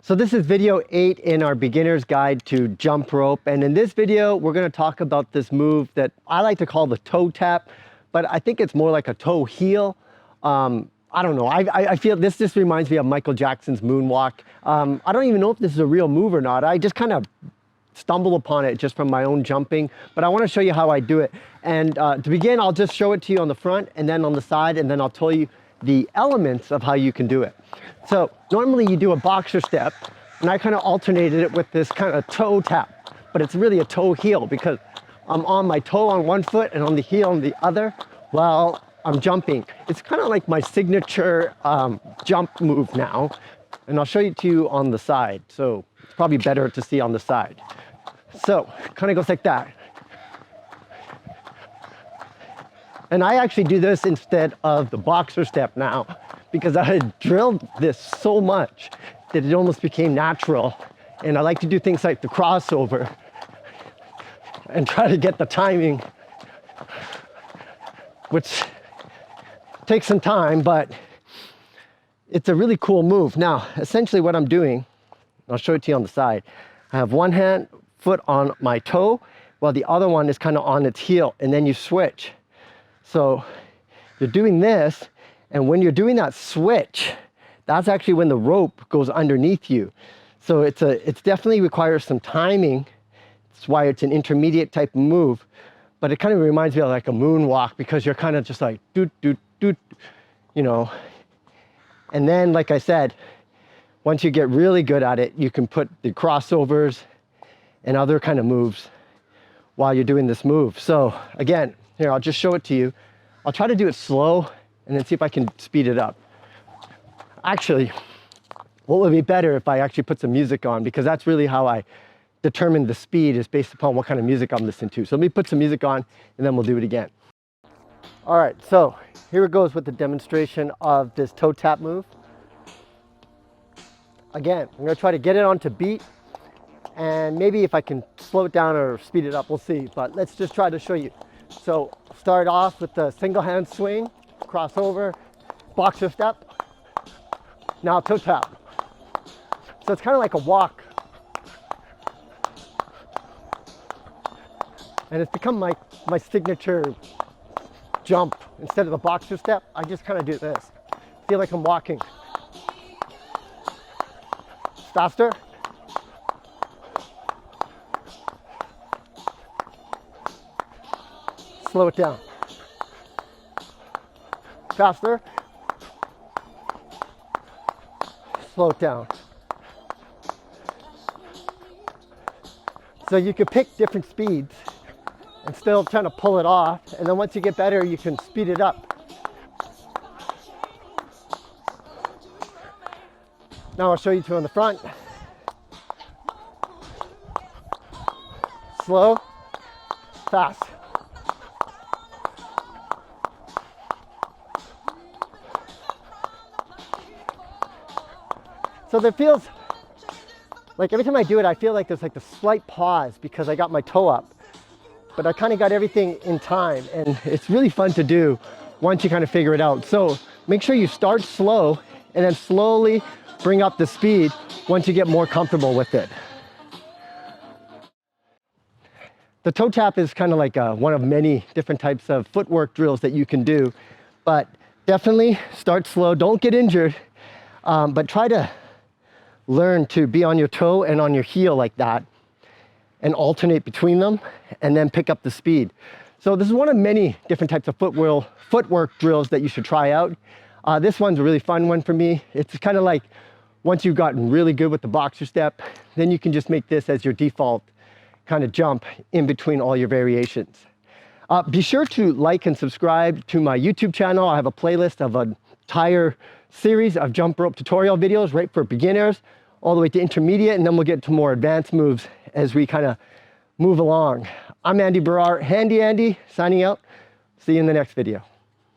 So this is video 8 in our beginner's guide to jump rope. And in this video, we're going to talk about this move that I like to call the toe tap, but I think it's more like a toe heel. I don't know. I feel this just reminds me of Michael Jackson's moonwalk. I don't even know if this is a real move or not. I just kind of stumble upon it just from my own jumping, but I want to show you how I do it. And to begin, I'll just show it to you on the front and then on the side, and then I'll tell you the elements of how you can do it. So normally you do a boxer step, and I kind of alternated it with this kind of toe tap, but it's really a toe heel because I'm on my toe on one foot and on the heel on the other while I'm jumping. It's kind of like my signature jump move now, and I'll show it to you on the side. So it's probably better to see on the side. So kind of goes like that. And I actually do this instead of the boxer step now because I had drilled this so much that it almost became natural. And I like to do things like the crossover and try to get the timing, which takes some time, but it's a really cool move. Now, essentially what I'm doing, I'll show it to you on the side. I have one foot on my toe while the other one is kind of on its heel, and then you switch. So you're doing this, and when you're doing that switch, that's actually when the rope goes underneath you. So it's definitely requires some timing. That's why it's an intermediate type move, but it kind of reminds me of like a moonwalk because you're kind of just like doot, doot, doot, you know. And then, like I said, once you get really good at it, you can put the crossovers and other kind of moves while you're doing this move. So again, here, I'll just show it to you. I'll try to do it slow and then see if I can speed it up. Actually, what would be better if I actually put some music on, because that's really how I determine the speed is based upon what kind of music I'm listening to. So let me put some music on and then we'll do it again. All right, so here it goes with the demonstration of this toe tap move. Again, I'm gonna try to get it onto beat, and maybe if I can slow it down or speed it up, we'll see, but let's just try to show you. So start off with the single hand swing, crossover, boxer step, now toe tap. So it's kind of like a walk. And it's become my signature jump. Instead of the boxer step, I just kind of do this. Feel like I'm walking. Faster. Slow it down. Faster. Slow it down. So you can pick different speeds and still trying to pull it off. And then once you get better, you can speed it up. Now I'll show you two on the front. Slow, fast. So there feels like every time I do it, I feel like there's like a slight pause because I got my toe up, but I kind of got everything in time, and it's really fun to do once you kind of figure it out. So make sure you start slow and then slowly bring up the speed once you get more comfortable with it. The toe tap is kind of like one of many different types of footwork drills that you can do, but definitely start slow. Don't get injured, but try to learn to be on your toe and on your heel like that and alternate between them and then pick up the speed. So this is one of many different types of footwork drills that you should try out. This one's a really fun one for me. It's kind of like once you've gotten really good with the boxer step, then you can just make this as your default kind of jump in between all your variations. Be sure to like and subscribe to my YouTube channel. I have a playlist of an entire series of jump rope tutorial videos right for beginners all the way to intermediate, and then we'll get to more advanced moves as we kind of move along. I'm Baryer, Handy Andy, signing out. See you in the next video.